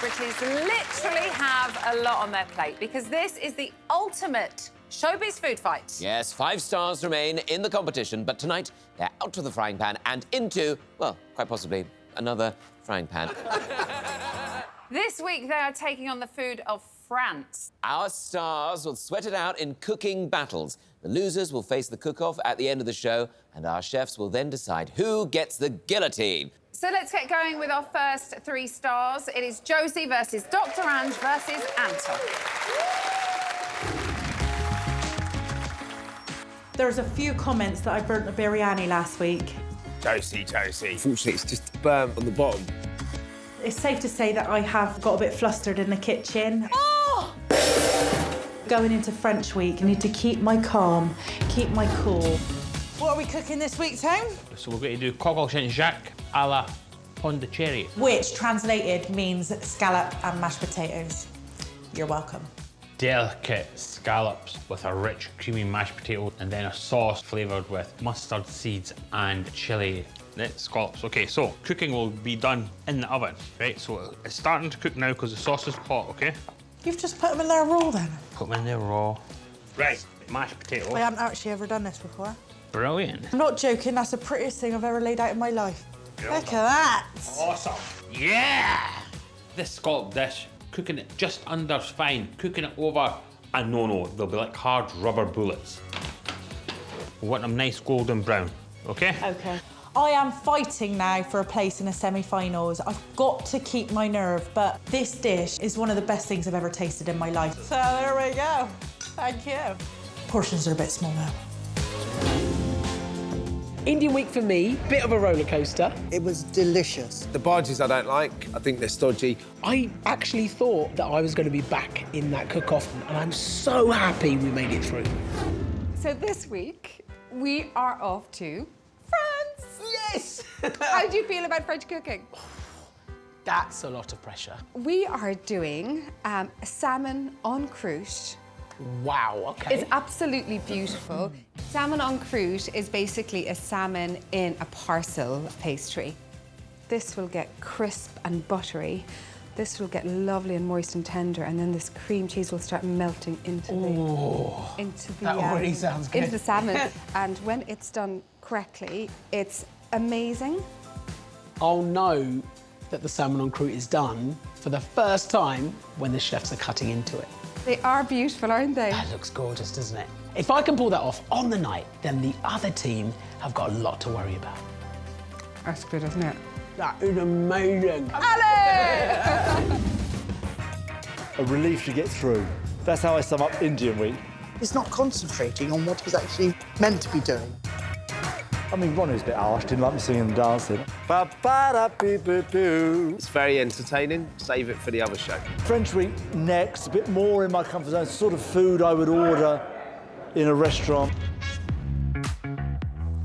celebrities literally have a lot on their plate because this is the ultimate showbiz food fight. Yes, 5 stars remain in the competition, but tonight they're out of the frying pan and into, well, quite possibly another frying pan. This week they are taking on the food of France. Our stars will sweat it out in cooking battles. The losers will face the cook-off at the end of the show, and our chefs will then decide who gets the guillotine. So let's get going with our first 3 stars. It is Josie versus Dr. Ange versus Anton. There's a few comments that I burnt the biryani last week. Josie. Unfortunately, it's just burnt on the bottom. It's safe to say that I have got a bit flustered in the kitchen. Oh! Going into French week, I need to keep my calm, keep my cool. What are we cooking this week, Tom? So we're going to do cockle Saint-Jacques à la Pondicherry. Which, translated, means scallop and mashed potatoes. You're welcome. Delicate scallops with a rich, creamy mashed potato and then a sauce flavoured with mustard seeds and chilli. Scallops. OK, so cooking will be done in the oven, right? So it's starting to cook now because the sauce is hot, OK? You've just put them in there raw, then? Put them in there raw. Right, mashed potato. I haven't actually ever done this before. Brilliant. I'm not joking, that's the prettiest thing I've ever laid out in my life. Look at that. Awesome. Yeah! This scallop dish, cooking it just under fine, cooking it over, and no, they'll be like hard rubber bullets. We want them nice golden brown, OK? OK. I am fighting now for a place in the semi-finals. I've got to keep my nerve, but this dish is one of the best things I've ever tasted in my life. So there we go. Thank you. Portions are a bit small now. Indian week for me, bit of a roller coaster. It was delicious. The barges I don't like. I think they're stodgy. I actually thought that I was going to be back in that cook-off, and I'm so happy we made it through. So this week, we are off to France. Yes! How do you feel about French cooking? That's a lot of pressure. We are doing salmon en croûte. Wow, OK. It's absolutely beautiful. Salmon en croûte is basically a salmon in a parcel pastry. This will get crisp and buttery. This will get lovely and moist and tender, and then this cream cheese will start melting into that already sounds good. into the salmon. And when it's done correctly, it's amazing. I'll know that the salmon en croûte is done for the first time when the chefs are cutting into it. They are beautiful, aren't they? That looks gorgeous, doesn't it? If I can pull that off on the night, then the other team have got a lot to worry about. That's good, isn't it? That is amazing. Ale! A relief to get through. That's how I sum up Indian week. He's not concentrating on what he's actually meant to be doing. I mean, Ronnie was a bit harsh, didn't like me singing and dancing. Ba-ba-da-boo-boo-boo. It's very entertaining. Save it for the other show. French week next, a bit more in my comfort zone, sort of food I would order in a restaurant.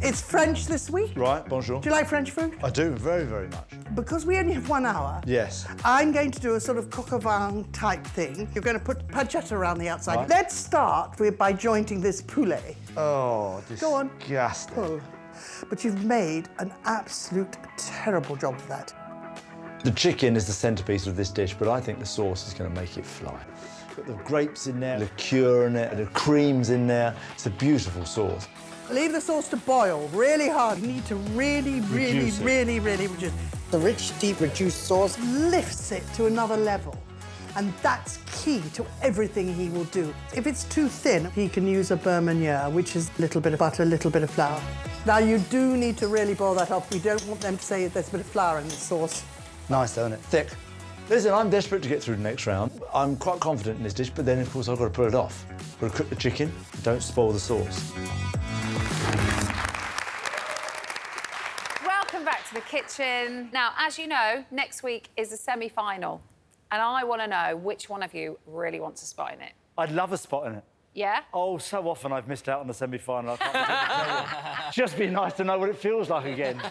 It's French this week. Right, bonjour. Do you like French food? I do, very, very much. Because we only have 1 hour, Yes. I'm going to do a sort of coq au vin type thing. You're going to put pancetta around the outside. Right. Let's start by jointing this poulet. Oh, Go on. disgusting. Pull. But you've made an absolute terrible job of that. The chicken is the centrepiece of this dish, but I think the sauce is going to make it fly. Got the grapes in there, liqueur in it, the cream's in there. It's a beautiful sauce. Leave the sauce to boil really hard. You need to really reduce. The rich, deep, reduced sauce lifts it to another level. And that's key to everything he will do. If it's too thin, he can use a beurre meunier, which is a little bit of butter, a little bit of flour. Now, you do need to really boil that off. We don't want them to say there's a bit of flour in the sauce. Nice, though, isn't it? Thick. Listen, I'm desperate to get through the next round. I'm quite confident in this dish, but then, of course, I've got to pull it off. Got to cook the chicken, don't spoil the sauce. Welcome back to the kitchen. Now, as you know, next week is the semi-final. And I want to know which one of you really wants a spot in it. I'd love a spot in it. Yeah? Oh, so often I've missed out on the semi-final. I can't tell you. Just be nice to know what it feels like again.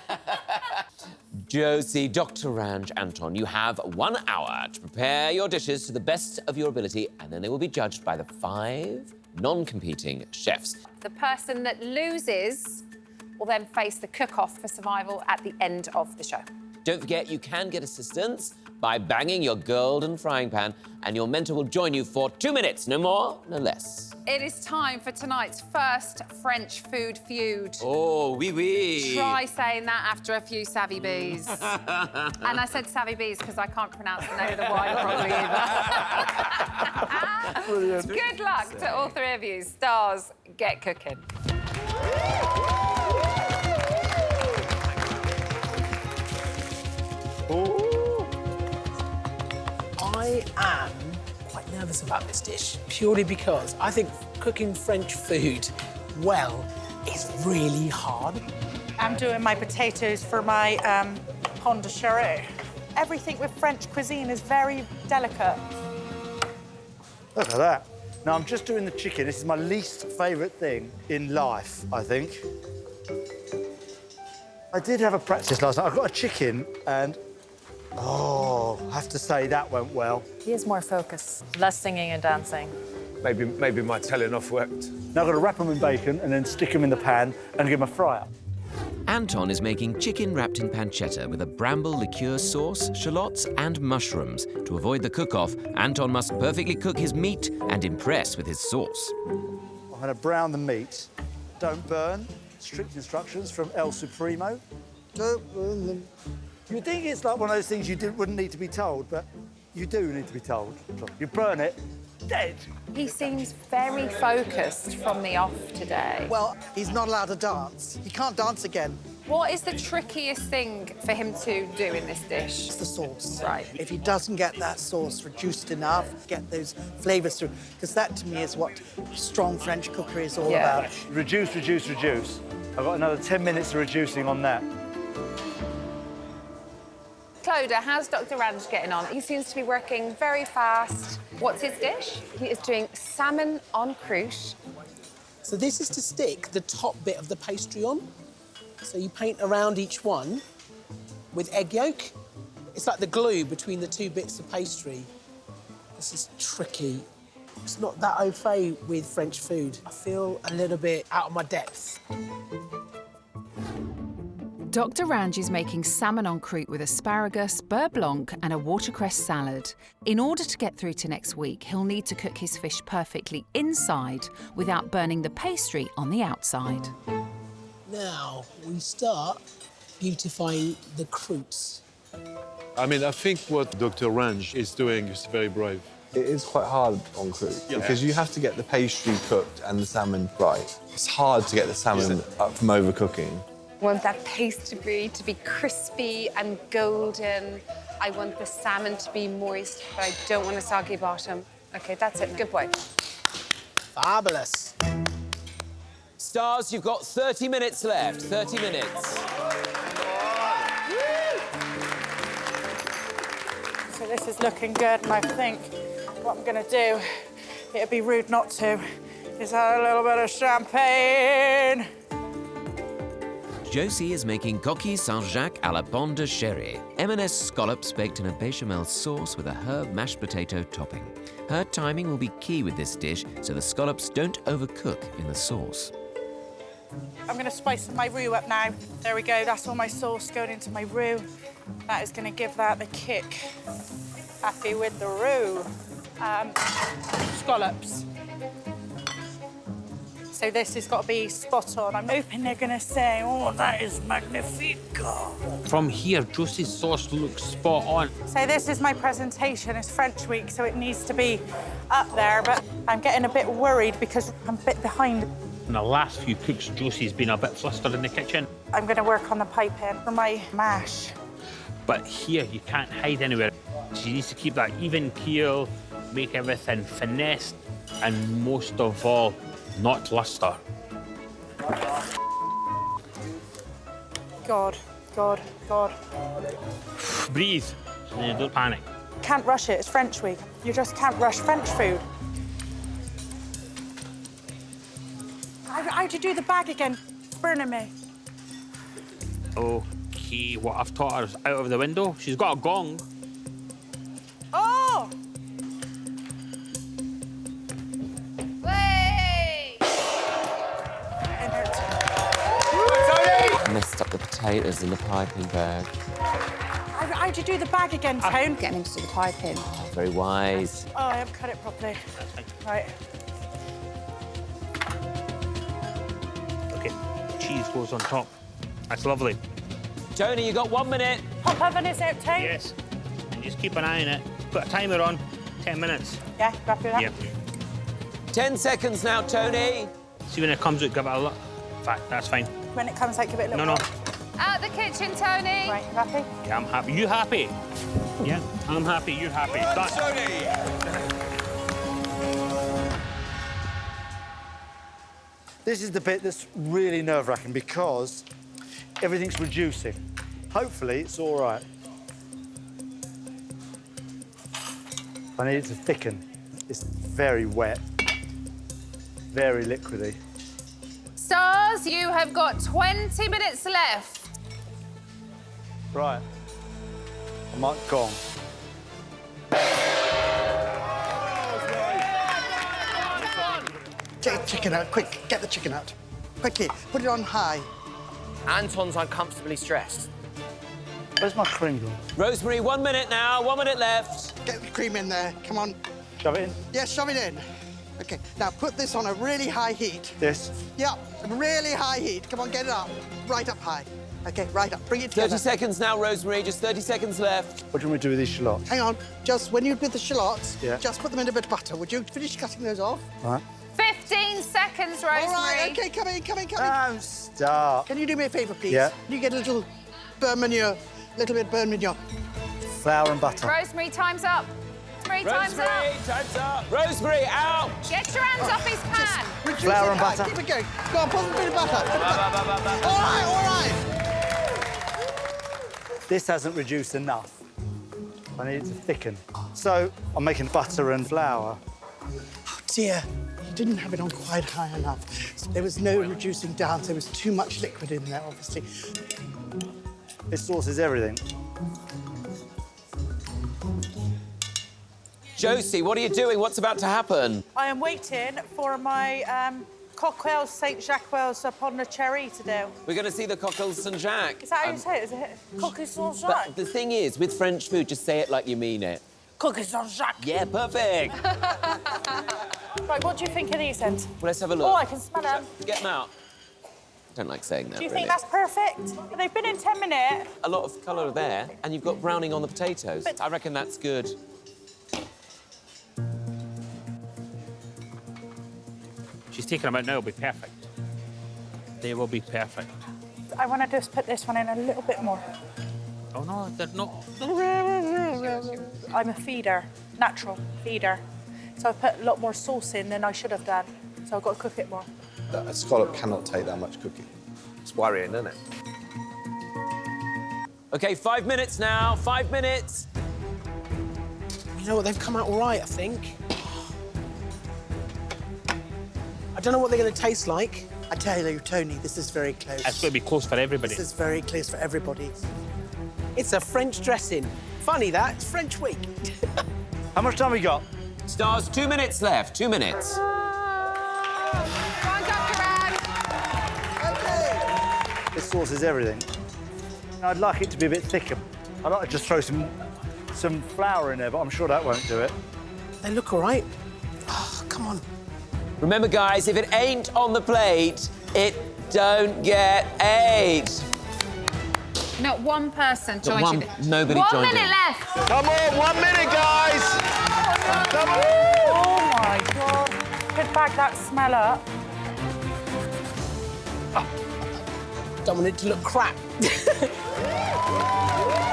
Josie, Dr. Ange, Anton, you have 1 hour to prepare your dishes to the best of your ability, and then they will be judged by the 5 non-competing chefs. The person that loses will then face the cook-off for survival at the end of the show. Don't forget, you can get assistance by banging your golden frying pan, and your mentor will join you for 2 minutes, no more, no less. It is time for tonight's first French food feud. Oh, oui, oui. Try saying that after a few savvy bees. And I said savvy bees because I can't pronounce the name of the wine properly either. Good luck to all three of you. Stars, get cooking. I am quite nervous about this dish, purely because I think cooking French food well is really hard. I'm doing my potatoes for my pond de charret. Everything with French cuisine is very delicate. Look at that. Now, I'm just doing the chicken. This is my least favourite thing in life, I think. I did have a practice last night. I got a chicken and, oh, I have to say that went well. He has more focus, less singing and dancing. Maybe my telling off worked. Now I've got to wrap them in bacon and then stick them in the pan and give them a fry up. Anton is making chicken wrapped in pancetta with a bramble liqueur sauce, shallots and mushrooms. To avoid the cook-off, Anton must perfectly cook his meat and impress with his sauce. I'm going to brown the meat. Don't burn. Strict instructions from El Supremo. Don't burn them. You'd think it's like one of those things you wouldn't need to be told, but you do need to be told. You burn it, dead. He seems very focused from the off today. Well, he's not allowed to dance. He can't dance again. What is the trickiest thing for him to do in this dish? It's the sauce. Right. If he doesn't get that sauce reduced enough, get those flavours through, because that, to me, is what strong French cookery is all about. Reduce, reduce, reduce. I've got another 10 minutes of reducing on that. Clodagh, how's Dr. Range getting on? He seems to be working very fast. What's his dish? He is doing salmon en croûte. So this is to stick the top bit of the pastry on. So you paint around each one with egg yolk. It's like the glue between the two bits of pastry. This is tricky. It's not that au fait with French food. I feel a little bit out of my depth. Dr. Range is making salmon en croûte with asparagus, beurre blanc and a watercress salad. In order to get through to next week, he'll need to cook his fish perfectly inside without burning the pastry on the outside. Now we start beautifying the croûtes. I mean, I think what Dr. Range is doing is very brave. It is quite hard on croûte because you have to get the pastry cooked and the salmon right. It's hard to get the salmon up from overcooking. I want that pastry to be crispy and golden. I want the salmon to be moist, but I don't want a soggy bottom. OK, that's it. Good boy. Fabulous. Stars, you've got 30 minutes left. 30 minutes. So this is looking good, and I think what I'm going to do, it'd be rude not to, is add a little bit of champagne. Josie is making coquilles Saint-Jacques à la pomme de chéri, M&S scallops baked in a bechamel sauce with a herb mashed potato topping. Her timing will be key with this dish, so the scallops don't overcook in the sauce. I'm going to spice my roux up now. There we go, that's all my sauce going into my roux. That is going to give that the kick. Happy with the roux. Scallops. So this has got to be spot on. I'm hoping they're going to say, oh, that is magnifico. From here, Josie's sauce looks spot on. So this is my presentation. It's French week, so it needs to be up there, but I'm getting a bit worried because I'm a bit behind. In the last few cooks, Josie's been a bit flustered in the kitchen. I'm going to work on the piping for my mash. But here, you can't hide anywhere. She needs to keep that even keel, make everything finessed, and most of all, not luster. God, God, God. Breathe, and don't panic. Can't rush it, it's French week. You just can't rush French food. How'd you do the bag again? It's burning me. OK, what I've taught her is out of the window. She's got a gong. Oh! Messed up the potatoes in the piping bag. I how do you do the bag again, Tone? Getting him to do the piping. Very wise. Oh, I haven't cut it properly. Right. Okay, cheese goes on top. That's lovely. Tony, you got 1 minute. Pop oven is out, Tone? Yes. And just keep an eye on it. Put a timer on, 10 minutes. Yeah, you happy with that? Yep. 10 seconds now, Tony. See when it comes out, give it a look. In fact, that's fine. When it comes out, give it a little No. Out the kitchen, Tony. Right, you happy? Yeah, I'm happy. You happy? Yeah, I'm happy. You're happy. Done. This is the bit that's really nerve-wracking because everything's reducing. Hopefully, it's all right. I need it to thicken. It's very wet, very liquidy. Stars, you have got 20 minutes left. Right. I might gong. Get the chicken out, quick. Get the chicken out. Quickly, put it on high. Anton's uncomfortably stressed. Where's my cream gone? Rosemary, 1 minute now. 1 minute left. Get the cream in there, come on. Shove it in? Yeah, shove it in. OK, now put this on a really high heat. This? Yeah, really high heat. Come on, get it up. Right up high. OK, right up, bring it together. 30 seconds now, Rosemary. Just 30 seconds left. What do you want me to do with these shallots? Hang on, just when you do the shallots, Yeah. just put them in a bit of butter. Would you finish cutting those off? All right. 15 seconds, Rosemary. All right, OK, come in. Don't start. Can you do me a favour, please? Yeah. You get a little burn manure, Flour and butter. Rosemary, time's up. Rosemary, time's up. Rosemary, out. Get your hands off his pan. Flour and butter. Keep it going. Go on, put a bit of butter. All right. This hasn't reduced enough. I need it to thicken. So I'm making butter and flour. Oh, dear. You didn't have it on quite high enough. There was no reducing down. There was too much liquid in there, obviously. This sauce is everything. Josie, what are you doing? What's about to happen? I am waiting for my cocktails St. Jacques upon the cherry to do. We're going to see the cocktail Saint-Jacques. Is that how you say it? Is it cocktail Saint-Jacques? But the thing is, with French food, just say it like you mean it. Cocktail Saint-Jacques. Yeah, perfect. Right, what do you think of these then? Well, let's have a look. Oh, I can smell them. Get them out. I don't like saying that, Do you really. think that's perfect? They've been in 10 minutes. A lot of colour there, and you've got browning on the potatoes. But- I reckon that's good. She's taking them out now. It'll be perfect. They will be perfect. I want to just put this one in a little bit more. Oh, no, they're not. I'm a feeder, natural feeder. So I've put a lot more sauce in than I should have done. So I've got to cook it more. A scallop cannot take that much cooking. It's worrying, isn't it? OK, 5 minutes now. 5 minutes. You know what? They've come out all right, I think. I don't know what they're going to taste like. I tell you, Tony, this is very close. It's going to be close for everybody. This is very close for everybody. It's a French dressing. Funny that, it's French week. How much time we got? Stars, 2 minutes left. 2 minutes. Go on, Dr. Ann. This sauce is everything. I'd like it to be a bit thicker. I'd like to just throw some flour in there, but I'm sure that won't do it. They look all right. Oh, come on. Remember, guys, if it ain't on the plate, it don't get ate. Not one person joined you. Nobody One joined minute in. left. Come on, 1 minute, guys! Come on! Oh, my God. Could bag that smell up. Don't want it to look crap. You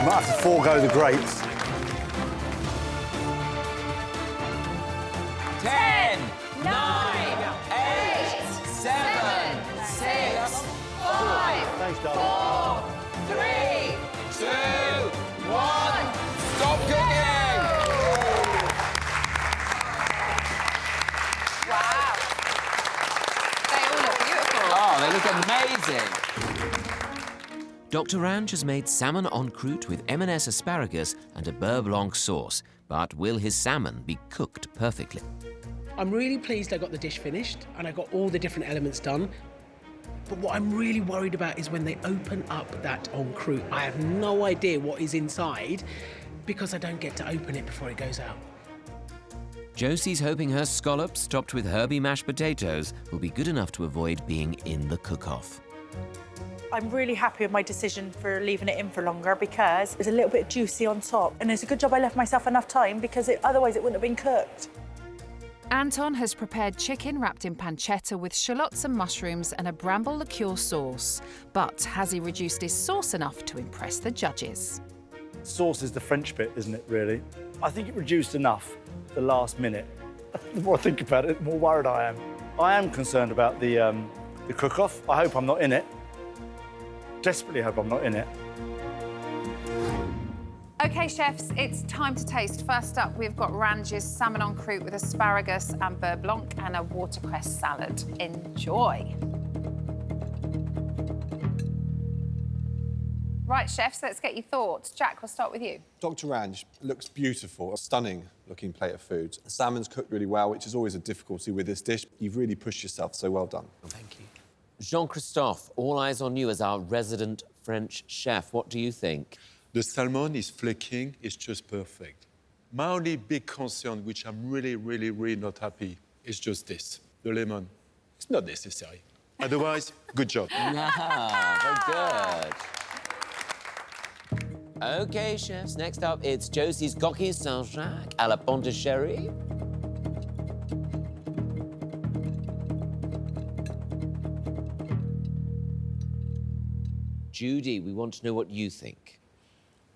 might have to forego the grapes. 10, 9, 8, 7, 6, 5, Thanks, darling. 4, 3, 2, 1. Stop cooking! Wow. They all look beautiful. Oh, they look amazing. Dr. Range has made salmon en croûte with M&S asparagus and a beurre blanc sauce. But will his salmon be cooked perfectly? I'm really pleased I got the dish finished and I got all the different elements done. But what I'm really worried about is when they open up that en croute. I have no idea what is inside because I don't get to open it before it goes out. Josie's hoping her scallops, topped with herby mashed potatoes, will be good enough to avoid being in the cook-off. I'm really happy with my decision for leaving it in for longer because it's a little bit juicy on top. And it's a good job I left myself enough time because otherwise it wouldn't have been cooked. Anton has prepared chicken wrapped in pancetta with shallots and mushrooms and a bramble liqueur sauce. But has he reduced his sauce enough to impress the judges? Sauce is the French bit, isn't it, really? I think it reduced enough the last minute. The more I think about it, the more worried I am. I am concerned about the cook-off. I hope I'm not in it. Desperately hope I'm not in it. OK, chefs, it's time to taste. First up, we've got Range's salmon en croute with asparagus and beurre blanc and a watercress salad. Enjoy. Right, chefs, let's get your thoughts. Jack, we'll start with you. Dr. Range looks beautiful, a stunning looking plate of food. The salmon's cooked really well, which is always a difficulty with this dish. You've really pushed yourself, so well done. Thank you. Jean-Christophe, all eyes on you as our resident French chef. What do you think? The salmon is flaking, it's just perfect. My only big concern, which I'm really not happy, is just this. The lemon. It's not necessary. Otherwise, good job. Yeah, very good. OK, chefs, next up, it's Josie's coquille Saint-Jacques à la pomme de chéri. Judy, we want to know what you think.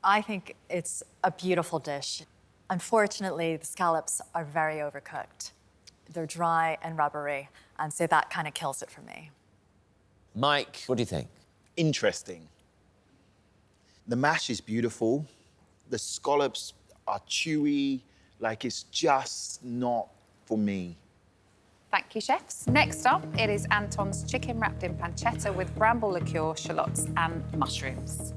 I think it's a beautiful dish. Unfortunately, the scallops are very overcooked. They're dry and rubbery, and so that kind of kills it for me. Mike, what do you think? Interesting. The mash is beautiful. The scallops are chewy, like it's just not for me. Thank you, chefs. Next up, it is Anton's chicken wrapped in pancetta with bramble liqueur, shallots and mushrooms.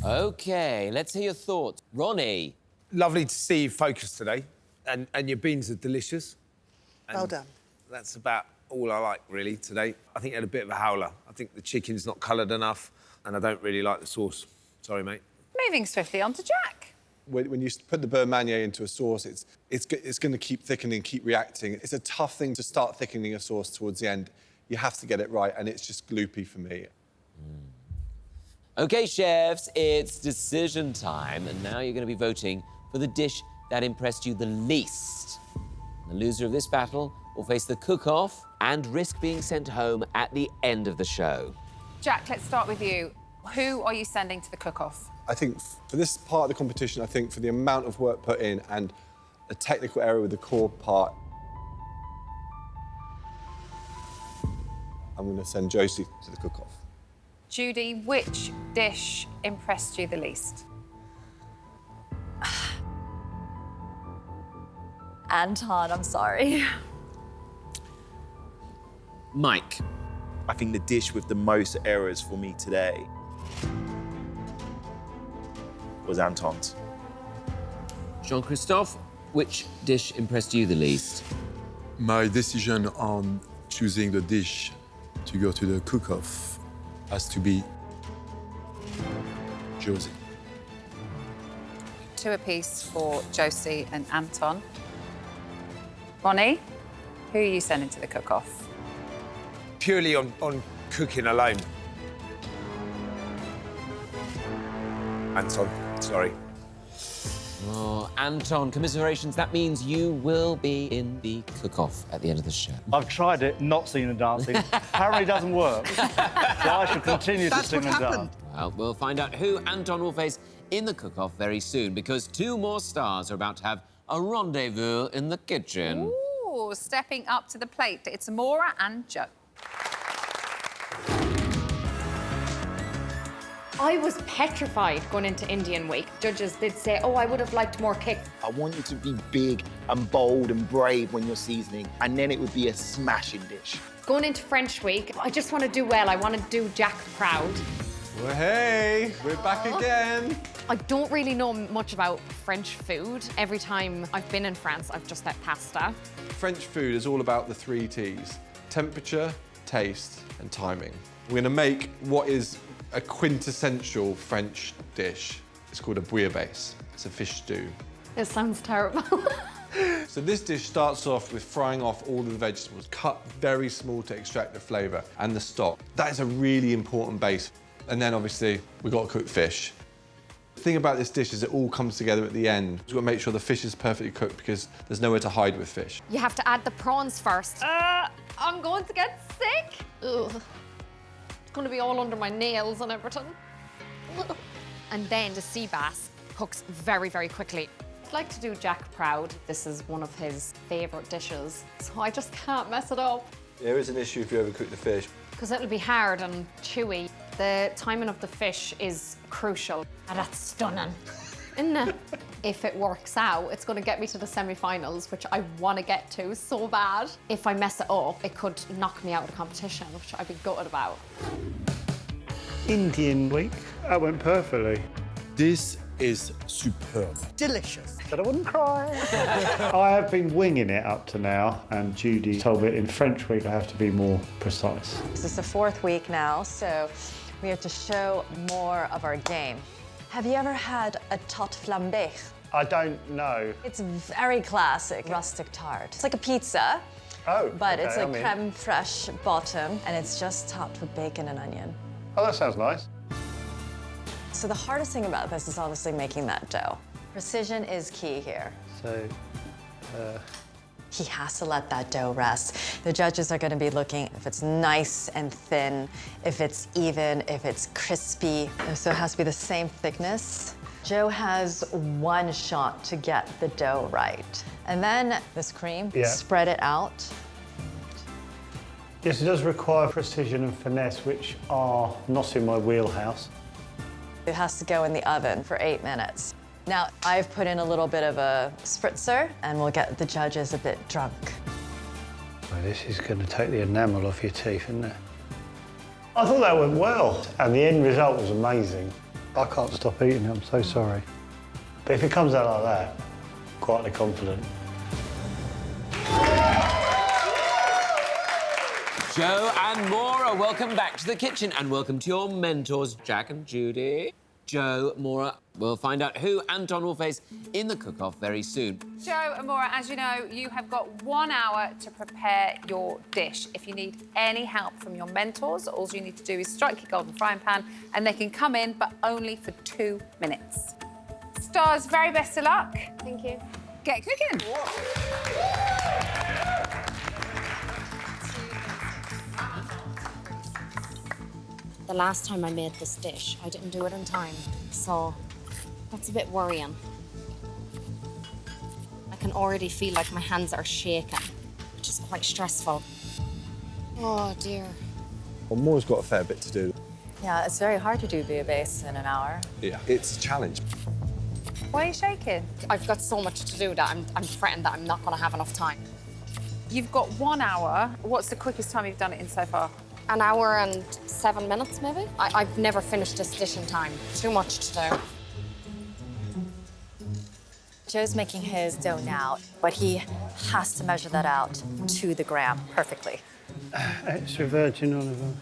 OK, let's hear your thoughts. Ronnie. Lovely to see you focused today. And your beans are delicious. And Well done. That's about all I like, really, today. I think you had a bit of a howler. I think the chicken's not coloured enough, and I don't really like the sauce. Sorry, mate. Moving swiftly on to Jack. When you put the beurre manier into a sauce, it's going to keep thickening, keep reacting. It's a tough thing to start thickening a sauce towards the end. You have to get it right, and it's just gloopy for me. OK, chefs, it's decision time, and now you're going to be voting for the dish that impressed you the least. The loser of this battle will face the cook-off and risk being sent home at the end of the show. Jack, let's start with you. Who are you sending to the cook-off? I think for this part of the competition, I think for the amount of work put in and a technical error with the core part, I'm going to send Josie to the cook-off. Judy, which dish impressed you the least? Anton, I'm sorry. Mike. I think the dish with the most errors for me today was Anton's. Jean-Christophe, which dish impressed you the least? My decision on choosing the dish to go to the cook-off has to be Josie. 2 apiece for Josie and Anton. Ronnie, who are you sending to the cook-off? Purely on cooking alone. Anton, sorry. Oh, Anton, commiserations. That means you will be in the cook-off at the end of the show. I've tried it, not singing and dancing. Apparently doesn't work. So I shall continue to sing and dance. Well, we'll find out who Anton will face in the cook-off very soon, because 2 more stars are about to have a rendezvous in the kitchen. Ooh, stepping up to the plate, it's Maura and Joe. I was petrified going into Indian week. Judges did say, oh, I would have liked more kick. I want you to be big and bold and brave when you're seasoning, and then it would be a smashing dish. Going into French week, I just want to do well. I want to do Jack proud. Well, hey, we're back again. I don't really know much about French food. Every time I've been in France, I've just had pasta. French food is all about the 3 T's: temperature, taste, and timing. We're gonna make what is a quintessential French dish. It's called a bouillabaisse. It's a fish stew. It sounds terrible. So this dish starts off with frying off all of the vegetables, cut very small to extract the flavour, and the stock. That is a really important base. And then obviously, we've got to cook fish. The thing about this dish is it all comes together at the end. We've got to make sure the fish is perfectly cooked because there's nowhere to hide with fish. You have to add the prawns first. I'm going to get sick. Ugh. It's going to be all under my nails and everything. And then the sea bass cooks very, very quickly. I'd like to do Jack proud. This is one of his favourite dishes, so I just can't mess it up. There is an issue if you overcook the fish. Because it'll be hard and chewy. The timing of the fish is crucial. And that's stunning, isn't it? If it works out, it's going to get me to the semi-finals, which I want to get to so bad. If I mess it up, it could knock me out of the competition, which I'd be gutted about. Indian week. That went perfectly. This is superb. Delicious. But I wouldn't cry. I have been winging it up to now, and Judy told me in French week I have to be more precise. This is the 4th week now, so we have to show more of our game. Have you ever had a tarte flambée? I don't know. It's very classic rustic tart. It's like a pizza, but it's a creme fraiche bottom, and it's just topped with bacon and onion. Oh, that sounds nice. So the hardest thing about this is obviously making that dough. Precision is key here. So, He has to let that dough rest. The judges are gonna be looking if it's nice and thin, if it's even, if it's crispy. So it has to be the same thickness. Joe has 1 shot to get the dough right. And then this cream, spread it out. Yes, it does require precision and finesse, which are not in my wheelhouse. It has to go in the oven for 8 minutes. Now, I've put in a little bit of a spritzer, and we'll get the judges a bit drunk. Well, this is going to take the enamel off your teeth, isn't it? I thought that went well, and the end result was amazing. I can't stop eating it, I'm so sorry. But if it comes out like that, I'm quietly confident. Joe and Maura, welcome back to the kitchen and welcome to your mentors, Jack and Judy. Joe, Maura, we'll find out who Anton will face in the cook-off very soon. Joe and Maura, as you know, you have got 1 hour to prepare your dish. If you need any help from your mentors, all you need to do is strike your golden frying pan and they can come in, but only for 2 minutes. Stars, very best of luck. Thank you. Get cooking. The last time I made this dish, I didn't do it in time, so that's a bit worrying. I can already feel like my hands are shaking, which is quite stressful. Oh, dear. Well, Maura's got a fair bit to do. Yeah, it's very hard to do bouillabaisse in an hour. Yeah, it's a challenge. Why are you shaking? I've got so much to do that I'm frightened that I'm not going to have enough time. You've got 1 hour. What's the quickest time you've done it in so far? An hour and 7 minutes, maybe? I've never finished this dish in time. Too much to do. Joe's making his dough now, but he has to measure that out to the gram perfectly. Extra virgin olive oil.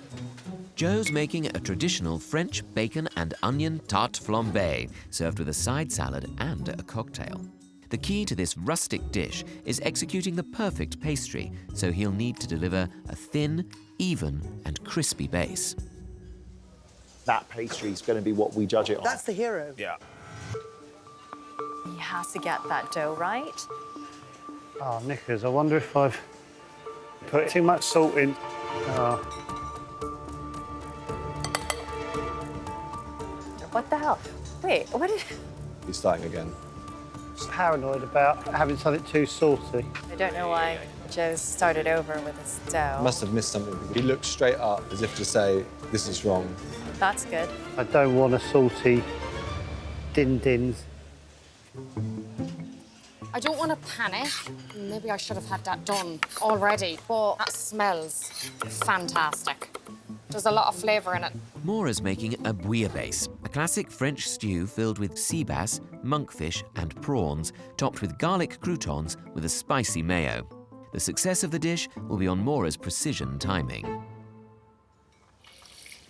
Joe's making a traditional French bacon and onion tarte flambée, served with a side salad and a cocktail. The key to this rustic dish is executing the perfect pastry, so he'll need to deliver a thin, even and crispy base. That pastry is going to be what we judge it on. That's the hero. Yeah. He has to get that dough right. Oh, knickers, I wonder if I've put too much salt in. Oh. What the hell? Wait, what did... He's starting again. Just paranoid about having something too salty. I don't know why Joe started over with his dough. Must have missed something. He looked straight up as if to say, this is wrong. That's good. I don't want a salty din-dins. I don't want to panic. Maybe I should have had that done already, but that smells fantastic. There's a lot of flavour in it. Maura's making a bouillabaisse, a classic French stew filled with sea bass, monkfish and prawns, topped with garlic croutons with a spicy mayo. The success of the dish will be on Maura's precision timing.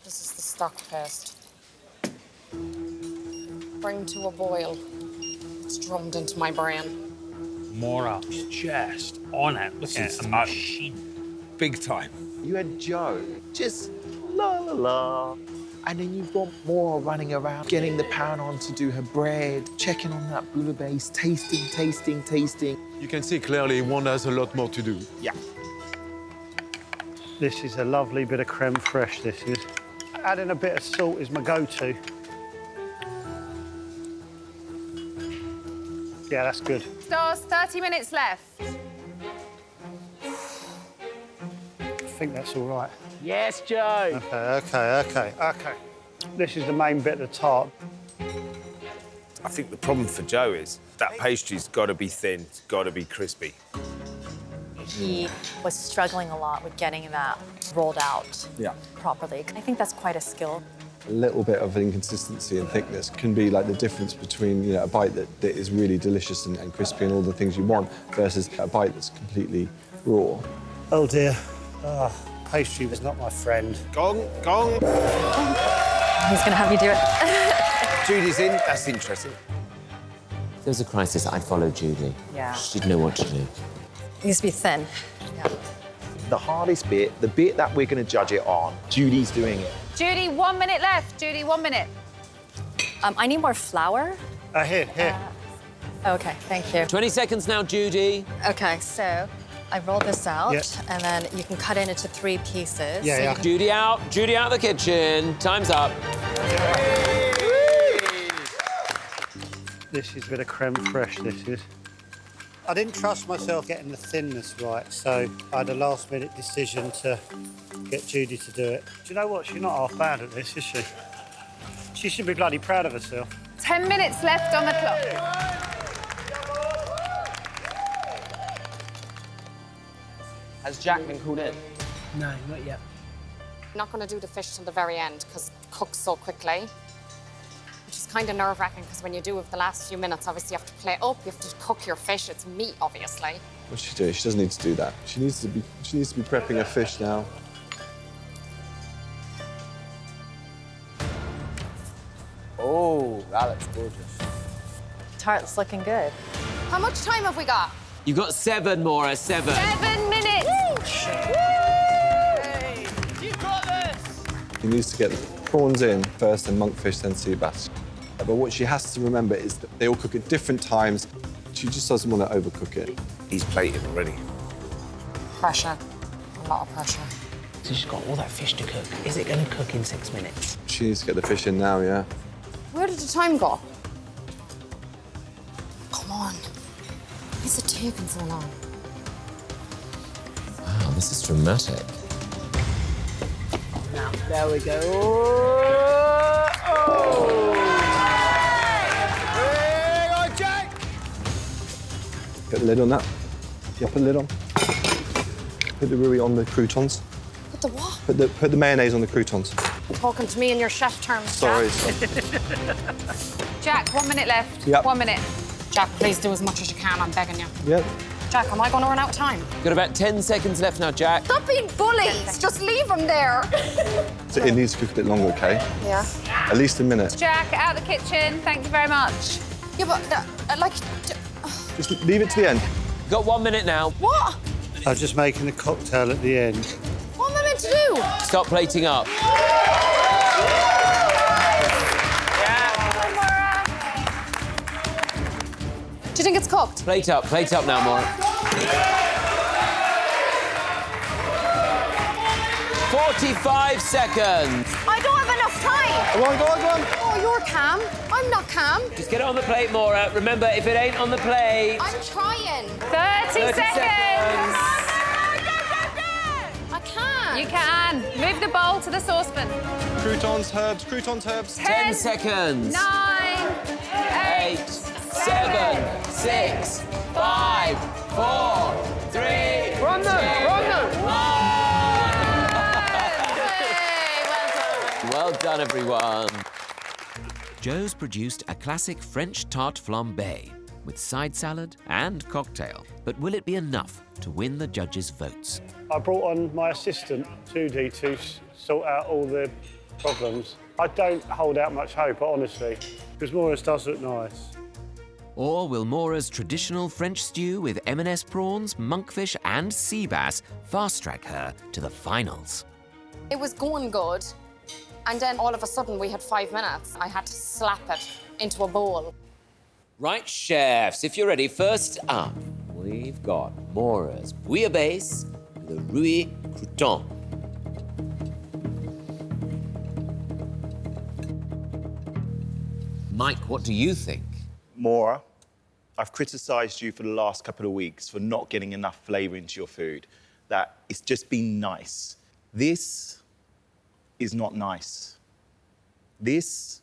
This is the stock paste. Bring to a boil. It's drummed into my brain. Maura is just on it. Look at it, a machine. Big time. You had Joe, just la la la. And then you've got Maura running around, getting the pan on to do her bread, checking on that bouillabaisse, tasting. You can see clearly one has a lot more to do. Yeah. This is a lovely bit of creme fraiche, this is. Adding a bit of salt is my go-to. Yeah, that's good. Stars, 30 minutes left. I think that's all right. Yes, Joe. Okay. This is the main bit of the tart. I think the problem for Joe is that pastry's got to be thin, it's got to be crispy. He was struggling a lot with getting that rolled out properly. I think that's quite a skill. A little bit of inconsistency and thickness can be like the difference between, you know, a bite that is really delicious and crispy and all the things you want versus a bite that's completely raw. Oh dear. Pastry was not my friend. Gong. He's gonna have you do it. Judy's in, that's interesting. If there was a crisis, I'd follow Judy. Yeah. She'd know what to do. It needs to be thin. Yeah. The hardest bit, the bit that we're going to judge it on, Judy's doing it. Judy, 1 minute left. Judy, 1 minute. I need more flour. Here. Okay, thank you. 20 seconds now, Judy. Okay, so I roll this out, Yep. and then you can cut it into 3 pieces. Yeah, So yeah. you can- Judy out of the kitchen. Time's up. This is a bit of creme fraiche, this is. I didn't trust myself getting the thinness right, so I had a last-minute decision to get Judy to do it. Do you know what? She's not half bad at this, is she? She should be bloody proud of herself. 10 minutes left on the clock. Has Jack been called in? No, not yet. I'm not going to do the fish till the very end because it cooks so quickly, which is kind of nerve-wracking because when you do it the last few minutes, obviously you have to play up, you have to cook your fish. It's meat, obviously. What's she doing? She doesn't need to do that. She needs to be prepping her fish now. Oh, that looks gorgeous. Tart's looking good. How much time have we got? You've got 7, Maura, 7. 7 minutes. You got this! She needs to get the prawns in first, then monkfish, then sea bass. But what she has to remember is that they all cook at different times. She just doesn't want to overcook it. He's plated already. Pressure. A lot of pressure. So she's got all that fish to cook. Is it going to cook in 6 minutes? She needs to get the fish in now, yeah. Where did the time go? Come on. Why is it taking so long? Wow, this is dramatic. Now, there we go. Hang on, Jack! Put the lid on that. Yeah, put the lid on. Put the roux on the croutons. Put the what? Put the mayonnaise on the croutons. Talking to me in your chef terms, Sorry. Jack, 1 minute left. Yep. 1 minute. Jack, please do as much as you can. I'm begging you. Yep. Jack, am I going to run out of time? Got about 10 seconds left now, Jack. Stop being bullies. Just leave him there. So it needs to cook a bit longer, okay? Yeah. At least a minute. Jack, out of the kitchen. Thank you very much. Yeah, but like, Just leave it to the end. Got 1 minute now. what? I was just making a cocktail at the end. What am I meant to do? Stop plating up. Do you think it's cooked? Plate up now, Maura. 45 seconds. I don't have enough time. Go on. Oh, you're calm. I'm not calm. Just get it on the plate, Maura. Remember, if it ain't on the plate... I'm trying. 30 seconds. I can't. You can. Move the bowl to the saucepan. Croutons, herbs. 10 seconds. 9, 8, 7, 6, 5, 4, 3, Run them! 2, done, everyone. Joe's produced a classic French tart flambé with side salad and cocktail. But will it be enough to win the judges' votes? I brought on my assistant, Foodie, to sort out all the problems. I don't hold out much hope, honestly, because Maura's does look nice. Or will Maura's traditional French stew with M&S prawns, monkfish and sea bass fast-track her to the finals? It was going good, and then all of a sudden we had 5 minutes. I had to slap it into a bowl. Right, chefs, if you're ready, first up, we've got Maura's bouillabaisse with a rouille crouton. Mike, what do you think? Maura, I've criticised you for the last couple of weeks for not getting enough flavour into your food, that it's just been nice. This is not nice. This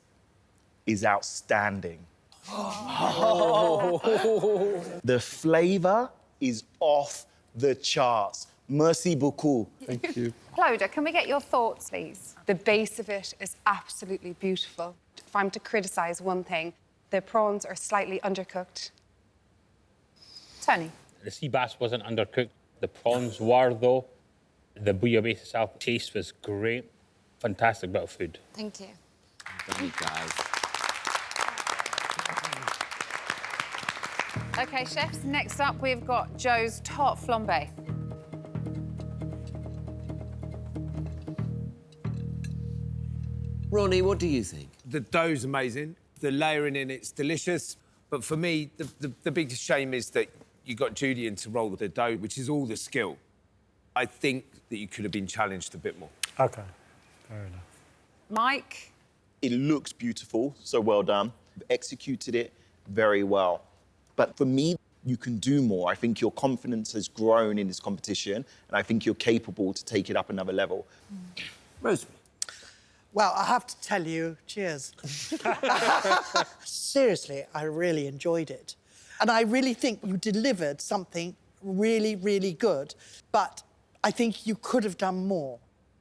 is outstanding. The flavour is off the charts. Merci beaucoup. Thank you. Clodagh, can we get your thoughts, please? The base of it is absolutely beautiful. If I'm to criticise one thing, the prawns are slightly undercooked. Tony? The sea bass wasn't undercooked. The prawns were, though. The bouillabaisse itself, taste was great. Fantastic bit of food. Thank you. Thank you, guys. OK, chefs, next up we've got Joe's tart flambé. Ronnie, what do you think? The dough's amazing. The layering in it's delicious. But for me, the biggest shame is that you got Julian to roll the dough, which is all the skill. I think that you could have been challenged a bit more. OK, fair enough. Mike? It looks beautiful, so well done. Executed it very well. But for me, you can do more. I think your confidence has grown in this competition, and I think you're capable to take it up another level. Rosemary? Well, I have to tell you, cheers. Seriously, I really enjoyed it. And I really think you delivered something really, really good. But I think you could have done more.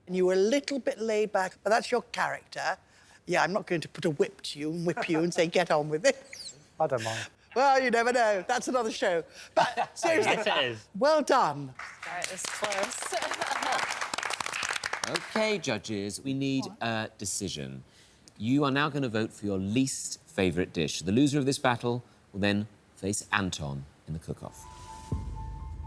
And you were a little bit laid back, but that's your character. Yeah, I'm not going to put a whip to you and whip you and say, get on with it. I don't mind. Well, you never know. That's another show. But seriously, Yes, it is. Well done. That is close. OK, judges, we need a decision. You are now going to vote for your least favourite dish. The loser of this battle will then face Anton in the cook-off.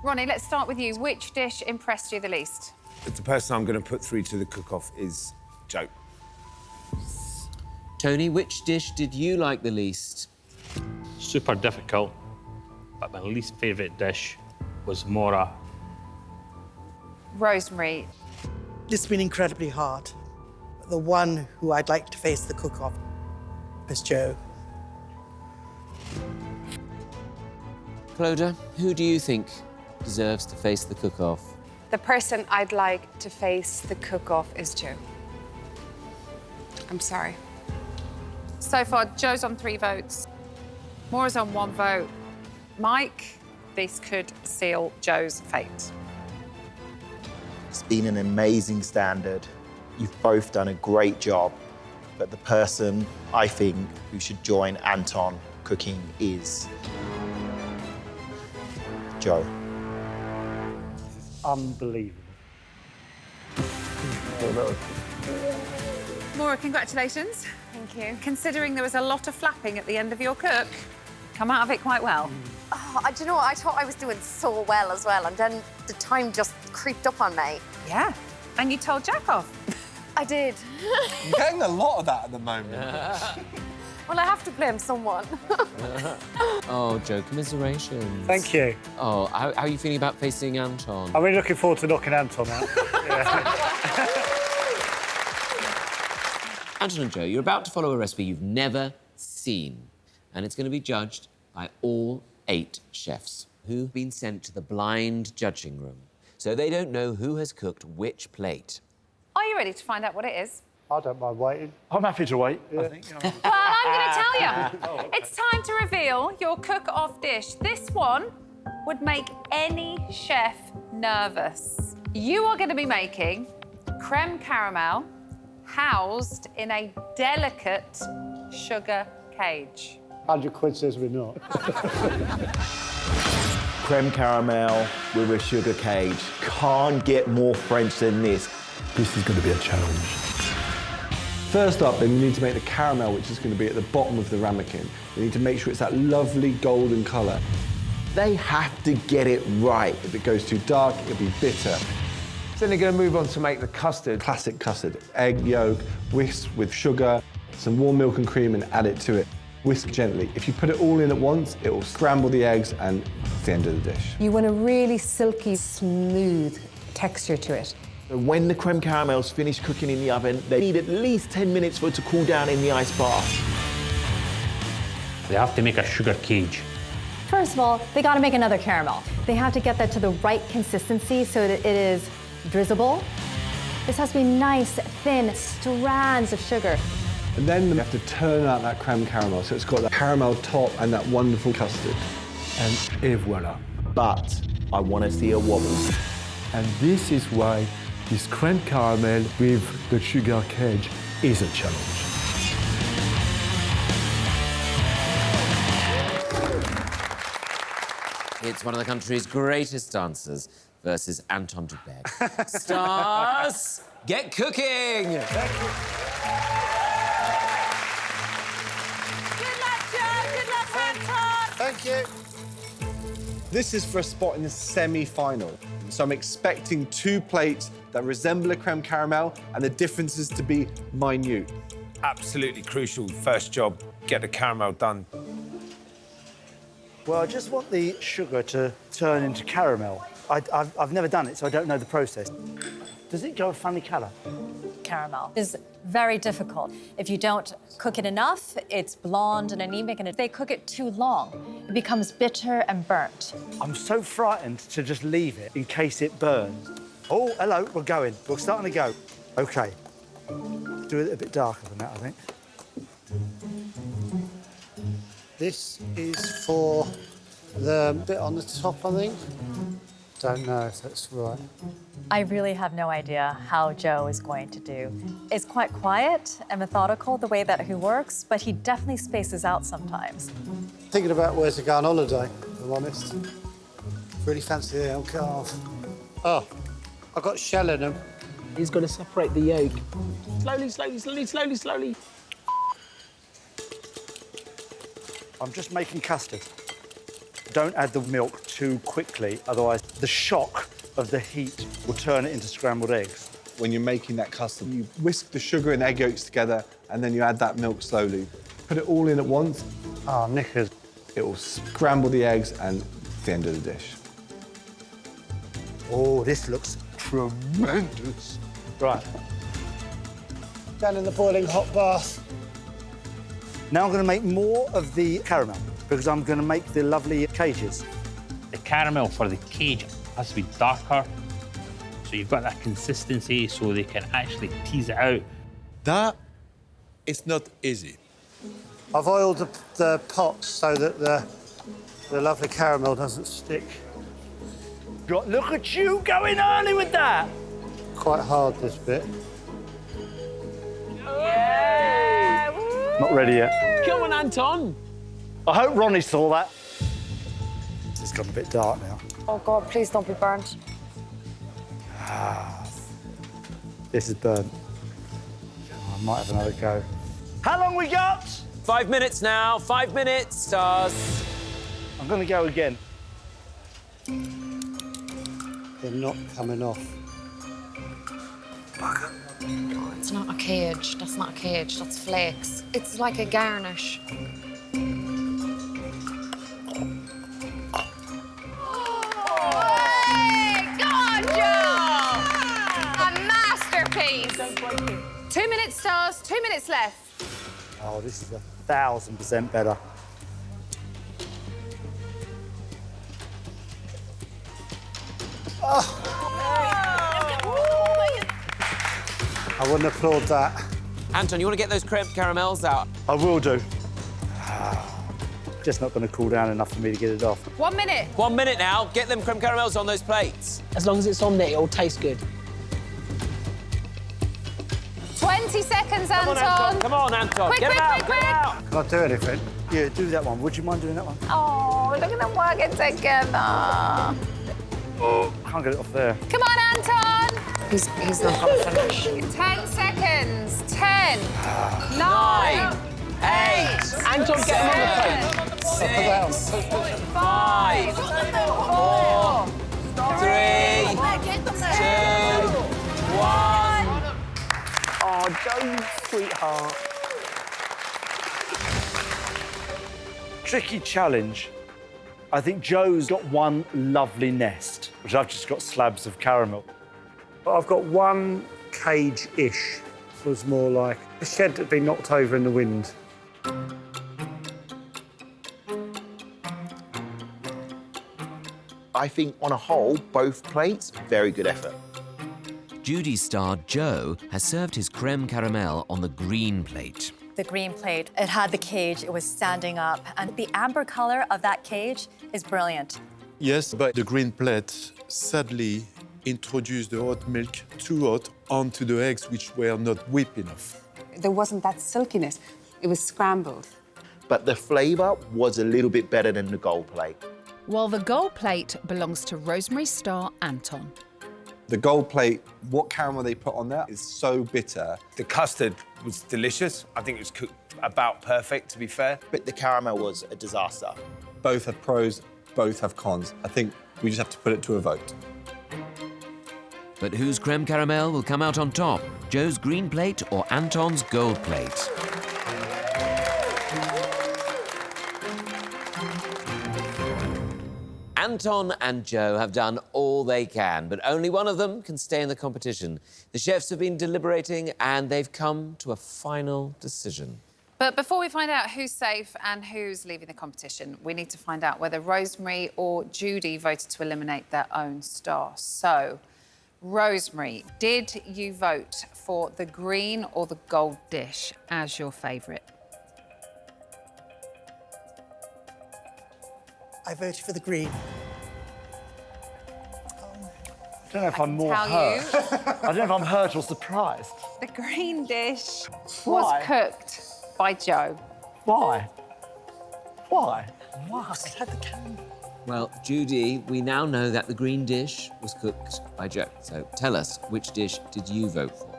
Ronnie, let's start with you. Which dish impressed you the least? The person I'm going to put through to the cook-off is Joe. Tony, which dish did you like the least? Super difficult, but my least favourite dish was Maura. Rosemary? This has been incredibly hard. The one who I'd like to face the cook-off is Joe. Clodagh, who do you think deserves to face the cook-off? The person I'd like to face the cook-off is Joe. I'm sorry. So far, Joe's on 3 votes. Maura's on 1 vote. Mike, this could seal Joe's fate. It's been an amazing standard. You've both done a great job. But the person, I think, who should join Anton cooking is Joe. Unbelievable. Maura, congratulations. Thank you. Considering there was a lot of flapping at the end of your cook, come out of it quite well. Oh, do you know what? I thought I was doing so well as well, and then the time just creeped up on me. Yeah, and you told Jack off. I did. You're getting a lot of that at the moment. Well, I have to blame someone. Oh, Joe, commiserations. Thank you. Oh, how are you feeling about facing Anton? I'm really looking forward to knocking Anton out. Anton and Joe, you're about to follow a recipe you've never seen, and it's going to be judged by all 8 chefs who've been sent to the blind judging room, so they don't know who has cooked which plate. Are you ready to find out what it is? I don't mind waiting. I'm happy to wait, I think. Well, I'm going to tell you. It's time to reveal your cook-off dish. This one would make any chef nervous. You are going to be making creme caramel housed in a delicate sugar cage? 100 quid says we're not. Creme caramel with a sugar cage. Can't get more French than this. This is going to be a challenge. First up, then, you need to make the caramel, which is going to be at the bottom of the ramekin. You need to make sure it's that lovely golden colour. They have to get it right. If it goes too dark, it'll be bitter. Then they're going to move on to make the custard. Classic custard. Egg yolk, whisked with sugar, some warm milk and cream, and add it to it. Whisk gently. If you put it all in at once, it will scramble the eggs, and it's the end of the dish. You want a really silky, smooth texture to it. When the creme caramel's finished cooking in the oven, they need at least 10 minutes for it to cool down in the ice bath. They have to make a sugar cage. First of all, they got to make another caramel. They have to get that to the right consistency so that it is drizzable. This has to be nice, thin strands of sugar. And then you have to turn out that creme caramel so it's got that caramel top and that wonderful custard. And et voila. But I want to see a wobble. And this is why this creme caramel with the sugar cage is a challenge. It's one of the country's greatest dancers versus Anton de Berg. Stars, get cooking! Good luck, Joe. Good luck, Anton. Thank you. This is for a spot in the semi-final. So I'm expecting 2 plates that resemble a creme caramel and the differences to be minute. Absolutely crucial. First job, get the caramel done. Well, I just want the sugar to turn into caramel. I've never done it, so I don't know the process. Does it go a funny colour? Caramel is very difficult. If you don't cook it enough, it's blonde and anemic, and if they cook it too long, it becomes bitter and burnt. I'm so frightened to just leave it in case it burns. Oh, hello, we're going. We're starting to go. OK. Do it a bit darker than that, I think. This is for the bit on the top, I think. Don't know if that's right. I really have no idea how Joe is going to do. It's quite quiet and methodical, the way that he works, but he definitely spaces out sometimes. Thinking about where to go on holiday, if I'm honest. Really fancy the old calf. Oh, I've got shell in them. He's got to separate the yolk. Slowly, slowly, slowly, slowly, slowly. I'm just making custard. Don't add the milk too quickly, otherwise the shock of the heat will turn it into scrambled eggs. When you're making that custard, you whisk the sugar and egg yolks together, and then you add that milk slowly. Put it all in at once. Oh, knickers. It will scramble the eggs, and it's the end of the dish. Oh, this looks tremendous. Right. Down in the boiling hot bath. Now I'm going to make more of the caramel, because I'm going to make the lovely cages. The caramel for the cage has to be darker, so you've got that consistency so they can actually tease it out. That is not easy. I've oiled the pot so that the lovely caramel doesn't stick. Look at you going early with that. Quite hard, this bit. Yeah. Not ready yet. Come on, Anton. I hope Ronnie saw that. It's gone a bit dark now. Oh, God, please don't be burnt. This is burnt. I might have another go. How long we got? 5 minutes now, 5 minutes, Stars. I'm going to go again. They're not coming off. It's not a cage. That's not a cage. That's flakes. It's like a garnish. Masterpiece. 2 minutes, Stars. 2 minutes left. Oh, this is 1000% better. I wouldn't applaud that. Anton, you want to get those creme caramels out? I will do. Just not going to cool down enough for me to get it off. 1 minute. 1 minute now. Get them creme caramels on those plates. As long as it's on there, it'll taste good. 20 20 seconds, Come on, Anton. Come on, Anton. Quick, Get quick, out, quick, get quick. out. Can I do anything? Yeah, do that one. Would you mind doing that one? Oh, look at them working together. Can't get it off there. Come on, Anton. He's not gonna finish. 10 seconds. 10, 9, 8. Anton, get him on the plate. 6, 5, 4, 3, 2, 1. Oh, Joe, you sweetheart. Tricky challenge. I think Joe's got one lovely nest, which I've just got slabs of caramel. But I've got one cage-ish. It was more like a shed that had been knocked over in the wind. I think, on a whole, both plates, very good effort. Judy's star Joe has served his creme caramel on the green plate. The green plate, it had the cage, it was standing up, and the amber color of that cage is brilliant. Yes, but the green plate sadly introduced the hot milk too hot onto the eggs, which were not whipped enough. There wasn't that silkiness. It was scrambled. But the flavour was a little bit better than the gold plate. While the gold plate belongs to Rosemary star Anton. The gold plate, what caramel they put on that is so bitter. The custard was delicious. I think it was cooked about perfect, to be fair. But the caramel was a disaster. Both have pros, both have cons. I think we just have to put it to a vote. But whose creme caramel will come out on top? Joe's green plate or Anton's gold plate? Anton and Joe have done all they can, but only one of them can stay in the competition. The chefs have been deliberating and they've come to a final decision. But before we find out who's safe and who's leaving the competition, we need to find out whether Rosemary or Judy voted to eliminate their own star. So, Rosemary, did you vote for the green or the gold dish as your favourite? I voted for the green. I don't know if I'm more tell hurt. I don't know if I'm hurt or surprised. The green dish Why? was cooked by Joe. Why? Why? Why? It had the caramel. Well, Judy, we now know that the green dish was cooked by Joe. So tell us, which dish did you vote for?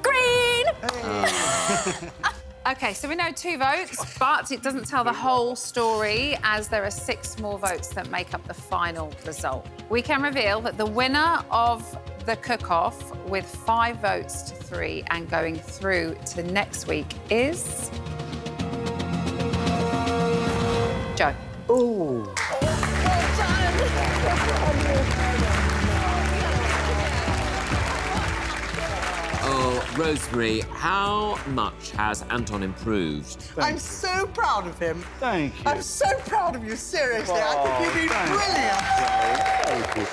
Green! OK, so we know 2 votes, but it doesn't tell the whole story, as there are 6 more votes that make up the final result. We can reveal that the winner of the cook-off with 5 votes to 3 and going through to next week is... Joe. Ooh. Oh, Rosemary, how much has Anton improved? I'm so proud of him. Thank you. I'm so proud of you, seriously. I think you've been brilliant. Thank you.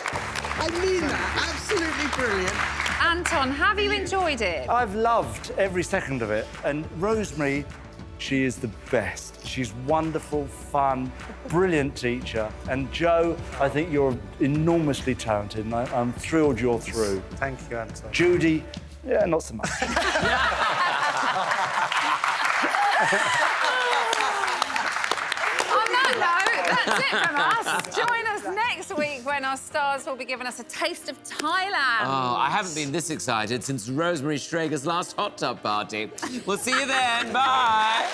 I mean that, absolutely brilliant. Anton, have you enjoyed it? I've loved every second of it. And Rosemary, she is the best. She's wonderful, fun, brilliant teacher. And Joe, I think you're enormously talented, and I'm thrilled you're through. Thank you, Anton. Judy, yeah, not so much. On that note, that's it from us. Join us next week when our stars will be giving us a taste of Thailand. Oh, I haven't been this excited since Rosemary Strager's last hot tub party. We'll see you then. Bye.